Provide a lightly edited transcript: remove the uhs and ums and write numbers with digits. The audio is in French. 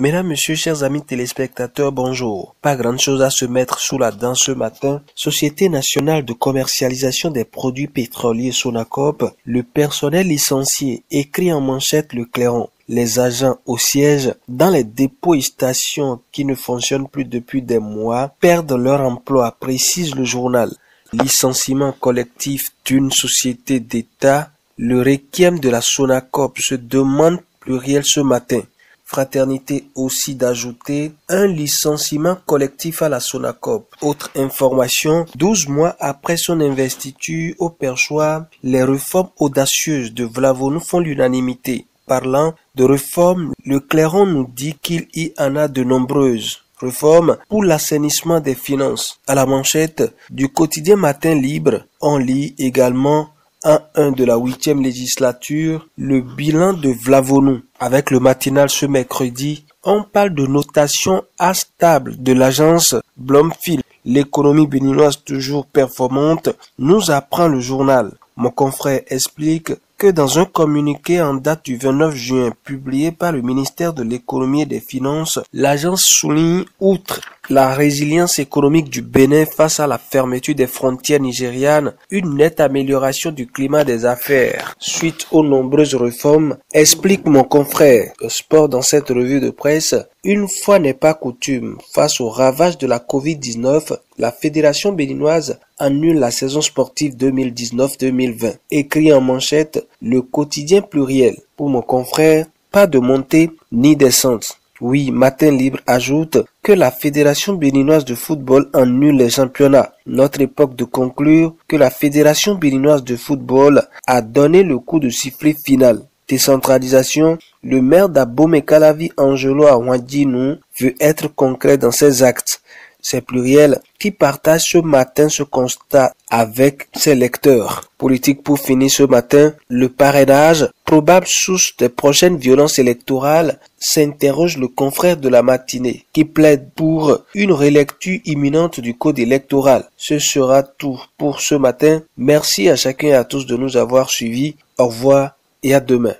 Mesdames, Messieurs, chers amis téléspectateurs, bonjour. Pas grande chose à se mettre sous la dent ce matin. Société nationale de commercialisation des produits pétroliers Sonacop, le personnel licencié écrit en manchette le clairon. Les agents au siège dans les dépôts et stations qui ne fonctionnent plus depuis des mois perdent leur emploi, précise le journal. Licenciement collectif d'une société d'État, le requiem de la Sonacop se demande pluriel ce matin. Fraternité aussi d'ajouter un licenciement collectif à la Sonacop. Autre information, 12 mois après son investiture au perchoir, les réformes audacieuses de Vlavonou font l'unanimité. Parlant de réformes, le clairon nous dit qu'il y en a de nombreuses. Réforme pour l'assainissement des finances. À la manchette du quotidien Matin Libre, on lit également en 1 de la 8e législature, le bilan de Vlavonou. Avec le matinal ce mercredi, on parle de notation A stable de l'agence Blomfield. L'économie béninoise toujours performante, nous apprend le journal. Mon confrère explique que dans un communiqué en date du 29 juin publié par le ministère de l'économie et des finances, l'agence souligne, outre la résilience économique du Bénin face à la fermeture des frontières nigérianes, une nette amélioration du climat des affaires. Suite aux nombreuses réformes, explique mon confrère Sport dans cette revue de presse, une fois n'est pas coutume, face aux ravages de la Covid-19, la Fédération béninoise annule la saison sportive 2019-2020. Écrit en manchette, le quotidien pluriel. Pour mon confrère, pas de montée ni descente. Oui, Matin Libre ajoute que la Fédération béninoise de football annule les championnats. Notre époque de conclure que la Fédération béninoise de football a donné le coup de sifflet final. Décentralisation, le maire d'Abomey-Calavi, Angelo Aouadinou, veut être concret dans ses actes. C'est pluriel qui partage ce matin ce constat avec ses lecteurs. Politique pour finir ce matin, le parrainage, probable source des prochaines violences électorales, s'interroge le confrère de la matinée qui plaide pour une relecture imminente du code électoral. Ce sera tout pour ce matin. Merci à chacun et à tous de nous avoir suivis. Au revoir et à demain.